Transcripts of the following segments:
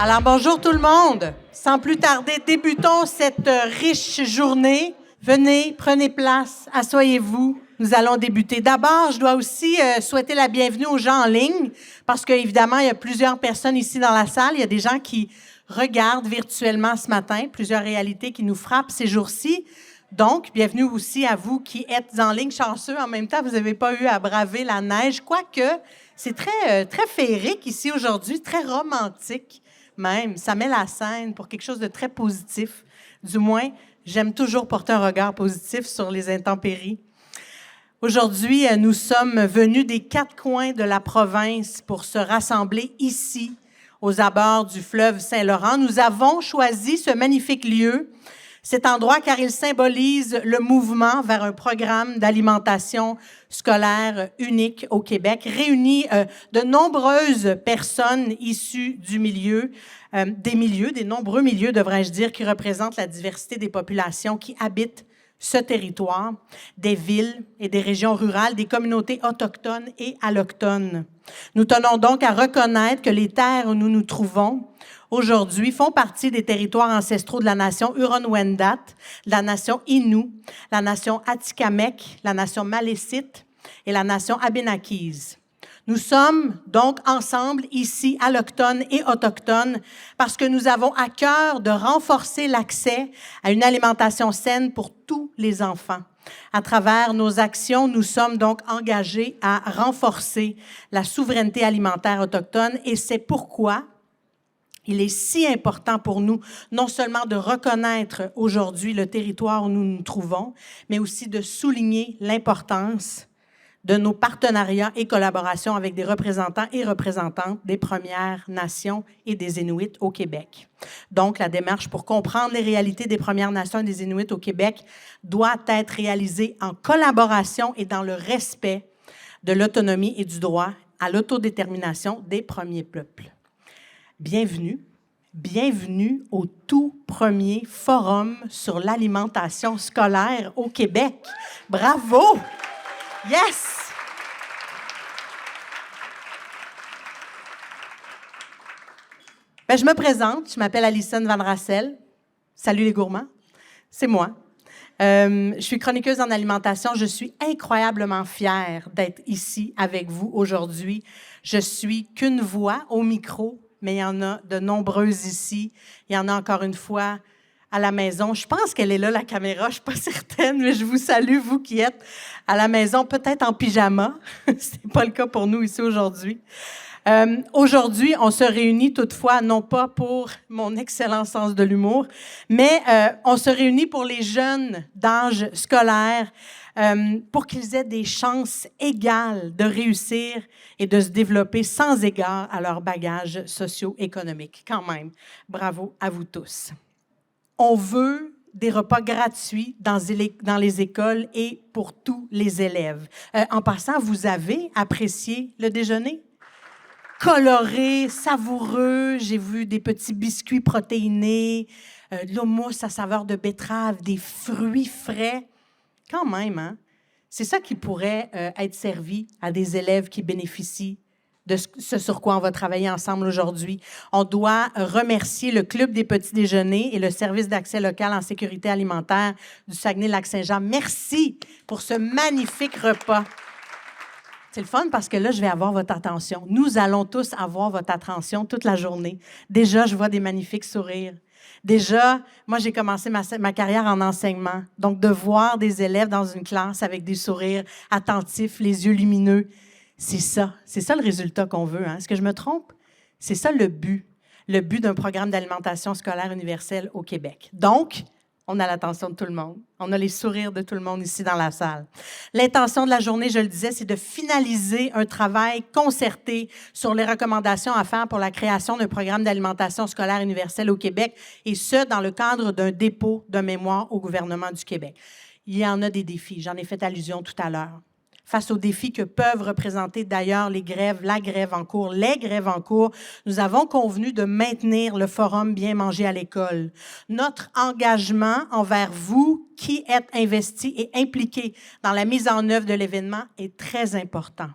Alors, bonjour tout le monde. Sans plus tarder, débutons cette riche journée. Venez, prenez place, asseyez-vous. Nous allons débuter. D'abord, je dois aussi souhaiter la bienvenue aux gens en ligne, parce qu'évidemment, il y a plusieurs personnes ici dans la salle. Il y a des gens qui regardent virtuellement ce matin, plusieurs réalités qui nous frappent ces jours-ci. Donc, bienvenue aussi à vous qui êtes en ligne chanceux. En même temps, vous n'avez pas eu à braver la neige, quoique c'est très féerique ici aujourd'hui, très romantique même. Ça met la scène pour quelque chose de très positif. Du moins, j'aime toujours porter un regard positif sur les intempéries. Aujourd'hui, nous sommes venus des quatre coins de la province pour se rassembler ici, aux abords du fleuve Saint-Laurent. Nous avons choisi ce magnifique lieu, cet endroit, car il symbolise le mouvement vers un programme d'alimentation scolaire unique au Québec, réunit de nombreuses personnes issues du milieu, des nombreux milieux, devrais-je dire, qui représentent la diversité des populations qui habitent ce territoire, des villes et des régions rurales, des communautés autochtones et allochtones. Nous tenons donc à reconnaître que les terres où nous nous trouvons aujourd'hui font partie des territoires ancestraux de la nation Huron-Wendat, la nation Innu, la nation Atikamekw, la nation Malécite et la nation Abénaquise. Nous sommes donc ensemble ici, allochtones et autochtones, parce que nous avons à cœur de renforcer l'accès à une alimentation saine pour tous les enfants. À travers nos actions, nous sommes donc engagés à renforcer la souveraineté alimentaire autochtone et c'est pourquoi il est si important pour nous, non seulement de reconnaître aujourd'hui le territoire où nous nous trouvons, mais aussi de souligner l'importance de nos partenariats et collaborations avec des représentants et représentantes des Premières Nations et des Inuits au Québec. Donc, la démarche pour comprendre les réalités des Premières Nations et des Inuits au Québec doit être réalisée en collaboration et dans le respect de l'autonomie et du droit à l'autodétermination des premiers peuples. Bienvenue au tout premier forum sur l'alimentation scolaire au Québec. Bravo! Yes! Je me présente, je m'appelle Alison Van Rassel. Salut les gourmands, c'est moi. Je suis chroniqueuse en alimentation. Je suis incroyablement fière d'être ici avec vous aujourd'hui. Je suis qu'une voix au micro, mais il y en a de nombreuses ici. Il y en a encore une fois à la maison. Je pense qu'elle est là, la caméra, je ne suis pas certaine, mais je vous salue, vous qui êtes à la maison, peut-être en pyjama. Ce n'est pas le cas pour nous ici aujourd'hui. Aujourd'hui, on se réunit toutefois, non pas pour mon excellent sens de l'humour, mais on se réunit pour les jeunes d'âge scolaire, pour qu'ils aient des chances égales de réussir et de se développer sans égard à leur bagage socio-économique. Quand même, bravo à vous tous. On veut des repas gratuits dans les écoles et pour tous les élèves. En passant, vous avez apprécié le déjeuner? Coloré, savoureux, j'ai vu des petits biscuits protéinés, de l'houmous à saveur de betterave, des fruits frais. Quand même, hein? C'est ça qui pourrait être servi à des élèves qui bénéficient de ce sur quoi on va travailler ensemble aujourd'hui. On doit remercier le Club des petits déjeuners et le Service d'accès local en sécurité alimentaire du Saguenay-Lac-Saint-Jean. Merci pour ce magnifique repas. C'est le fun parce que là, je vais avoir votre attention. Nous allons tous avoir votre attention toute la journée. Déjà, je vois des magnifiques sourires. Déjà, moi, j'ai commencé ma carrière en enseignement. Donc, de voir des élèves dans une classe avec des sourires attentifs, les yeux lumineux, c'est ça le résultat qu'on veut. Hein? Est-ce que je me trompe? C'est ça le but d'un programme d'alimentation scolaire universelle au Québec. Donc, on a l'attention de tout le monde. On a les sourires de tout le monde ici dans la salle. L'intention de la journée, je le disais, c'est de finaliser un travail concerté sur les recommandations à faire pour la création d'un programme d'alimentation scolaire universelle au Québec, et ce, dans le cadre d'un dépôt de mémoire au gouvernement du Québec. Il y en a des défis, j'en ai fait allusion tout à l'heure. Face aux défis que peuvent représenter d'ailleurs les grèves en cours, nous avons convenu de maintenir le forum Bien manger à l'école. Notre engagement envers vous qui êtes investis et impliqués dans la mise en œuvre de l'événement est très important.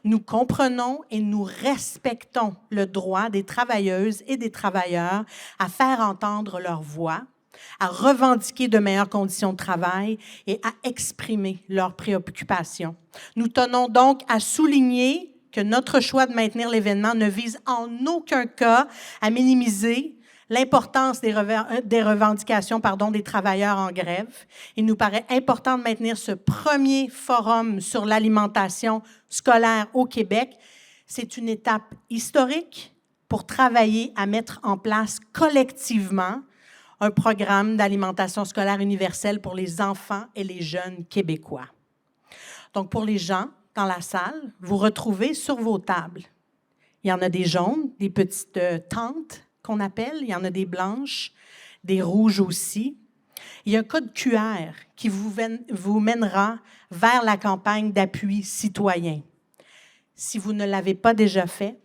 Nous comprenons et nous respectons le droit des travailleuses et des travailleurs à faire entendre leur voix, à revendiquer de meilleures conditions de travail et à exprimer leurs préoccupations. Nous tenons donc à souligner que notre choix de maintenir l'événement ne vise en aucun cas à minimiser l'importance des revendications des travailleurs en grève. Il nous paraît important de maintenir ce premier forum sur l'alimentation scolaire au Québec. C'est une étape historique pour travailler à mettre en place collectivement un programme d'alimentation scolaire universelle pour les enfants et les jeunes québécois. Donc, pour les gens dans la salle, vous retrouvez sur vos tables. Il y en a des jaunes, des petites tentes qu'on appelle, il y en a des blanches, des rouges aussi. Il y a un code QR qui vous mènera vers la campagne d'appui citoyen. Si vous ne l'avez pas déjà fait,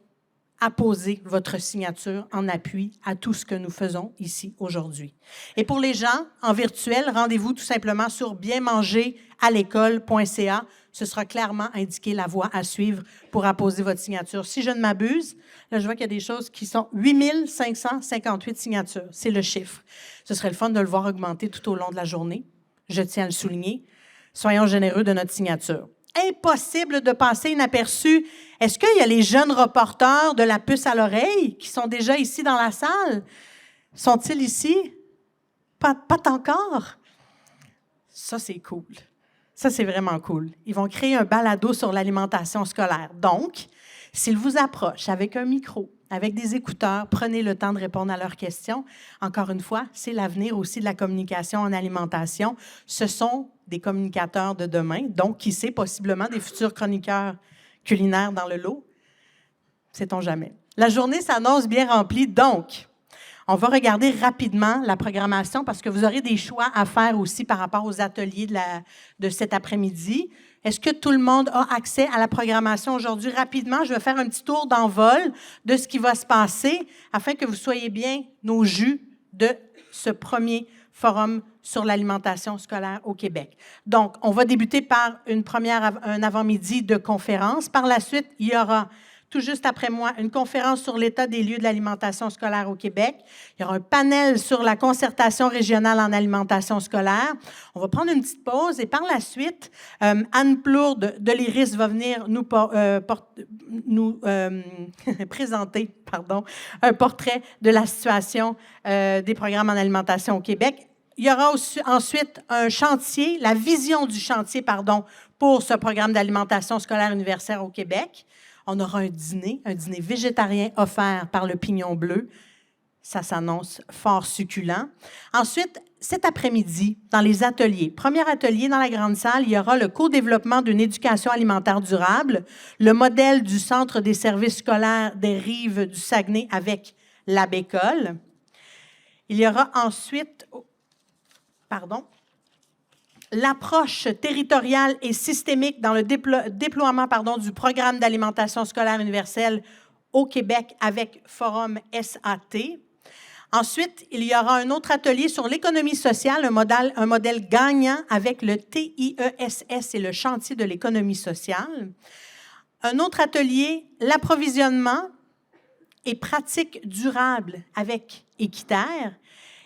apposez votre signature en appui à tout ce que nous faisons ici aujourd'hui. Et pour les gens en virtuel, rendez-vous tout simplement sur bienmangeratlécole.ca. Ce sera clairement indiqué la voie à suivre pour apposer votre signature. Si je ne m'abuse, là, je vois qu'il y a des choses qui sont 8 558 signatures. C'est le chiffre. Ce serait le fun de le voir augmenter tout au long de la journée. Je tiens à le souligner. Soyons généreux de notre signature. Impossible de passer inaperçu. Est-ce qu'il y a les jeunes reporters de la puce à l'oreille qui sont déjà ici dans la salle? Sont-ils ici? Pas encore. Ça, c'est cool. Ça, c'est vraiment cool. Ils vont créer un balado sur l'alimentation scolaire. Donc, s'ils vous approchent avec un micro, avec des écouteurs, prenez le temps de répondre à leurs questions. Encore une fois, c'est l'avenir aussi de la communication en alimentation. Ce sont des communicateurs de demain, donc, qui sait, possiblement des futurs chroniqueurs culinaires dans le lot. Sait-on jamais. La journée s'annonce bien remplie, donc, on va regarder rapidement la programmation parce que vous aurez des choix à faire aussi par rapport aux ateliers de cet après-midi. Est-ce que tout le monde a accès à la programmation aujourd'hui? Rapidement, je vais faire un petit tour d'envol de ce qui va se passer afin que vous soyez bien nos jus de ce premier forum sur l'alimentation scolaire au Québec. Donc, on va débuter par un avant-midi de conférence. Par la suite, il y aura tout juste après moi, une conférence sur l'état des lieux de l'alimentation scolaire au Québec. Il y aura un panel sur la concertation régionale en alimentation scolaire. On va prendre une petite pause et par la suite, Anne Plourde de l'IRIS va venir nous présenter un portrait de la situation des programmes en alimentation au Québec. Il y aura aussi, ensuite un chantier, la vision du chantier, pour ce programme d'alimentation scolaire universelle au Québec. On aura un dîner végétarien offert par le Pignon Bleu. Ça s'annonce fort succulent. Ensuite, cet après-midi, dans les ateliers, premier atelier dans la grande salle, il y aura le co-développement d'une éducation alimentaire durable, le modèle du Centre des services scolaires des Rives du Saguenay avec l'ABécole. Il y aura ensuite, l'approche territoriale et systémique dans le déploiement du programme d'alimentation scolaire universelle au Québec avec Forum SAT. Ensuite, il y aura un autre atelier sur l'économie sociale, un modèle gagnant avec le TIESS et le chantier de l'économie sociale. Un autre atelier, l'approvisionnement et pratiques durables avec Équiterre.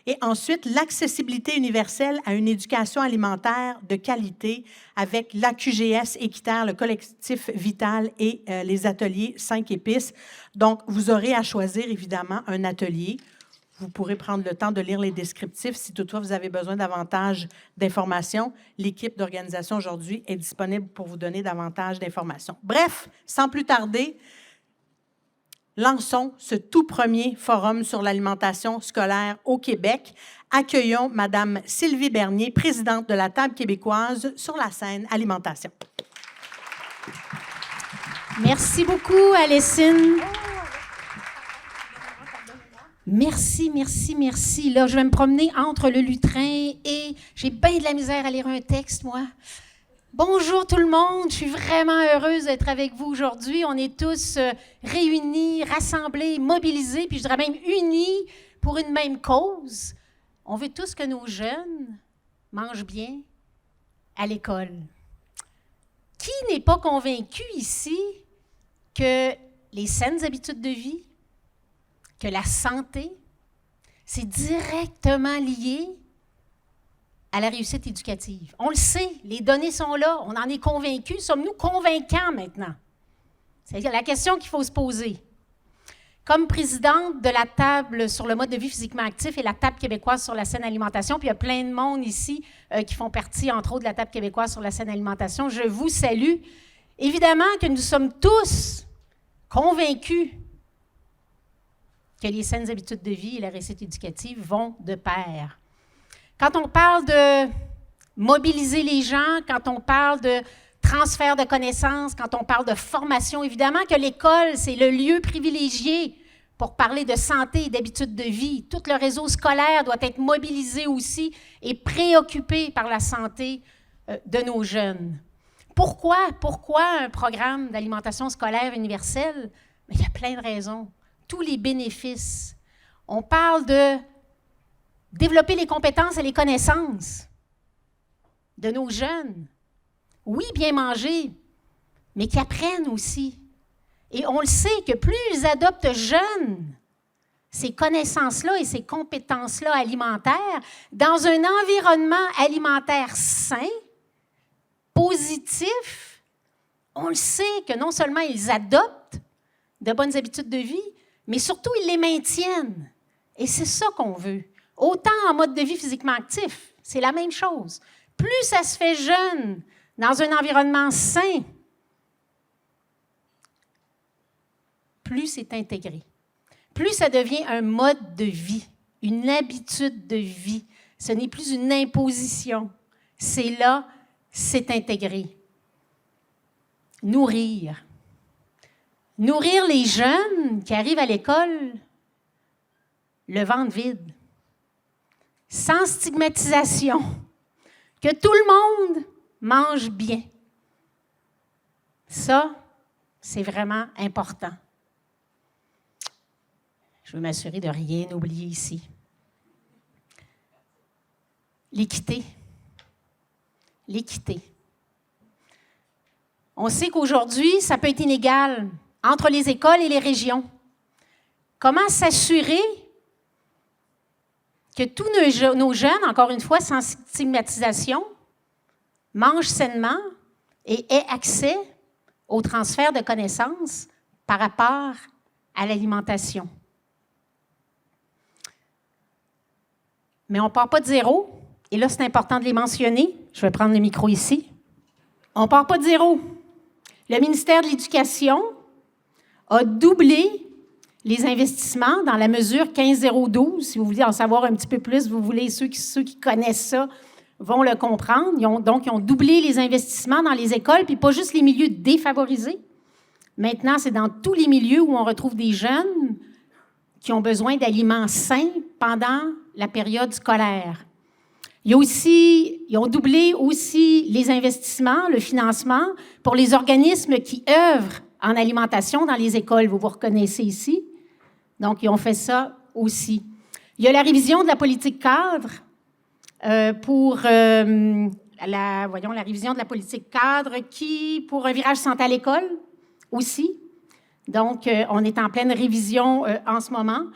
Et ensuite, l'accessibilité universelle à une éducation alimentaire de qualité avec l'AQGS Équiterre, le collectif Vital et les ateliers 5 épices. Donc, vous aurez à choisir, évidemment, un atelier. Vous pourrez prendre le temps de lire les descriptifs. Si toutefois vous avez besoin davantage d'informations, l'équipe d'organisation aujourd'hui est disponible pour vous donner davantage d'informations. Bref, sans plus tarder, lançons ce tout premier forum sur l'alimentation scolaire au Québec. Accueillons Mme Sylvie Bernier, présidente de la Table québécoise sur la scène alimentation. Merci beaucoup, Alessine. Merci. Là, je vais me promener entre le lutrin et j'ai bien de la misère à lire un texte, moi. Bonjour tout le monde, je suis vraiment heureuse d'être avec vous aujourd'hui. On est tous réunis, rassemblés, mobilisés, puis je dirais même unis pour une même cause. On veut tous que nos jeunes mangent bien à l'école. Qui n'est pas convaincu ici que les saines habitudes de vie, que la santé, c'est directement lié à la réussite éducative. On le sait, les données sont là, on en est convaincus. Sommes-nous convaincants maintenant? C'est la question qu'il faut se poser. Comme présidente de la table sur le mode de vie physiquement actif et la table québécoise sur la saine alimentation, puis il y a plein de monde ici qui font partie, entre autres, de la table québécoise sur la saine alimentation, je vous salue. Évidemment que nous sommes tous convaincus que les saines habitudes de vie et la réussite éducative vont de pair. Quand on parle de mobiliser les gens, quand on parle de transfert de connaissances, quand on parle de formation, évidemment que l'école, c'est le lieu privilégié pour parler de santé et d'habitudes de vie. Tout le réseau scolaire doit être mobilisé aussi et préoccupé par la santé de nos jeunes. Pourquoi un programme d'alimentation scolaire universelle? Mais il y a plein de raisons. Tous les bénéfices. On parle de développer les compétences et les connaissances de nos jeunes. Oui, bien manger, mais qu'ils apprennent aussi. Et on le sait que plus ils adoptent jeunes ces connaissances-là et ces compétences-là alimentaires dans un environnement alimentaire sain, positif, on le sait que non seulement ils adoptent de bonnes habitudes de vie, mais surtout ils les maintiennent. Et c'est ça qu'on veut. Autant en mode de vie physiquement actif, c'est la même chose. Plus ça se fait jeune, dans un environnement sain, plus c'est intégré. Plus ça devient un mode de vie, une habitude de vie. Ce n'est plus une imposition. C'est là, c'est intégré. Nourrir. Nourrir les jeunes qui arrivent à l'école, le ventre vide, sans stigmatisation, que tout le monde mange bien. Ça, c'est vraiment important. Je veux m'assurer de rien oublier ici. L'équité. L'équité. On sait qu'aujourd'hui, ça peut être inégal entre les écoles et les régions. Comment s'assurer que tous nos jeunes, encore une fois, sans stigmatisation, mangent sainement et aient accès au transfert de connaissances par rapport à l'alimentation. Mais on ne part pas de zéro. Et là, c'est important de les mentionner. Je vais prendre le micro ici. On ne part pas de zéro. Le ministère de l'Éducation a doublé les investissements dans la mesure 15012. Si vous voulez en savoir un petit peu plus, ceux qui connaissent ça vont le comprendre. Ils ont doublé les investissements dans les écoles, puis pas juste les milieux défavorisés. Maintenant, c'est dans tous les milieux où on retrouve des jeunes qui ont besoin d'aliments sains pendant la période scolaire. Ils ont doublé aussi les investissements, le financement pour les organismes qui œuvrent en alimentation dans les écoles. Vous vous reconnaissez ici. Donc, ils ont fait ça aussi. Il y a la révision de la politique cadre la révision de la politique cadre pour un virage santé à l'école aussi. Donc, on est en pleine révision en ce moment.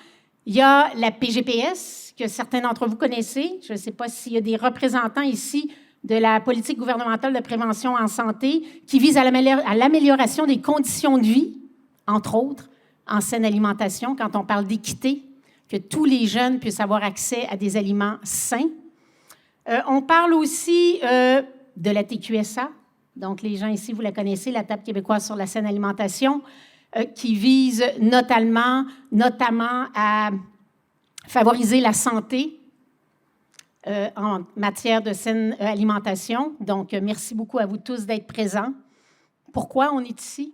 Il y a la PGPS, que certains d'entre vous connaissez. Je ne sais pas s'il y a des représentants ici de la politique gouvernementale de prévention en santé qui vise à l'amélioration des conditions de vie, entre autres, en saine alimentation, quand on parle d'équité, que tous les jeunes puissent avoir accès à des aliments sains. On parle aussi de la TQSA. Donc, les gens ici, vous la connaissez, la table québécoise sur la saine alimentation, qui vise notamment à favoriser la santé en matière de saine alimentation. Donc, merci beaucoup à vous tous d'être présents. Pourquoi on est ici?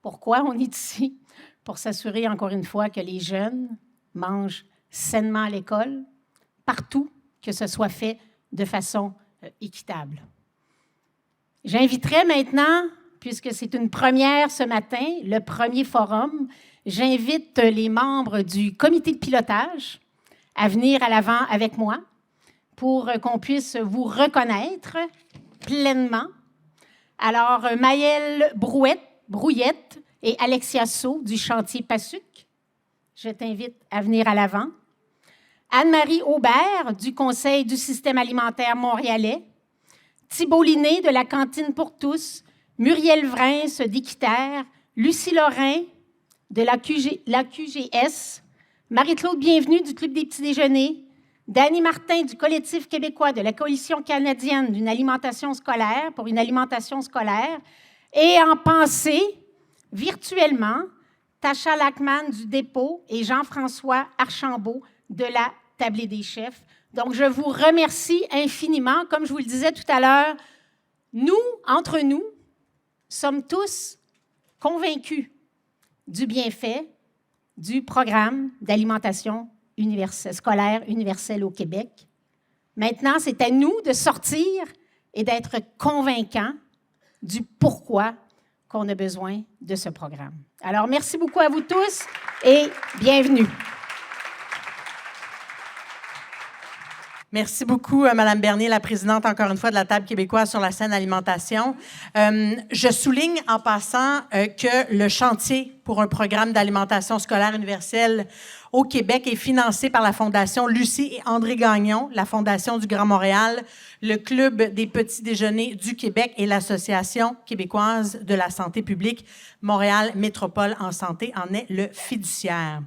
Pourquoi on est ici? Pour s'assurer, encore une fois, que les jeunes mangent sainement à l'école, partout, que ce soit fait de façon équitable. J'inviterai maintenant, puisque c'est une première ce matin, le premier forum, j'invite les membres du comité de pilotage à venir à l'avant avec moi pour qu'on puisse vous reconnaître pleinement. Alors, Maëlle Brouillette, et Alexia Saut du chantier PASUC. Je t'invite à venir à l'avant. Anne-Marie Aubert du Conseil du système alimentaire montréalais. Thibault Liné de la Cantine pour tous. Muriel Vrins d'Équiterre. Lucie Lorrain de la QGS. Marie-Claude Bienvenue du Club des petits déjeuners. Dany Martin du Collectif québécois de la Coalition canadienne d'une alimentation scolaire pour une alimentation scolaire. Et en pensée, virtuellement, Tasha Lackman du Dépôt et Jean-François Archambault de la Tablée des chefs. Donc, je vous remercie infiniment. Comme je vous le disais tout à l'heure, nous, entre nous, sommes tous convaincus du bienfait du programme d'alimentation scolaire universelle au Québec. Maintenant, c'est à nous de sortir et d'être convaincants du pourquoi qu'on a besoin de ce programme. Alors, merci beaucoup à vous tous et bienvenue. Merci beaucoup, Mme Bernier, la présidente, encore une fois, de la Table québécoise sur la scène alimentation. Je souligne en passant que le chantier pour un programme d'alimentation scolaire universelle au Québec est financé par la Fondation Lucie et André Gagnon, la Fondation du Grand Montréal, le Club des petits déjeuners du Québec et l'Association québécoise de la santé publique Montréal Métropole en santé en est le fiduciaire.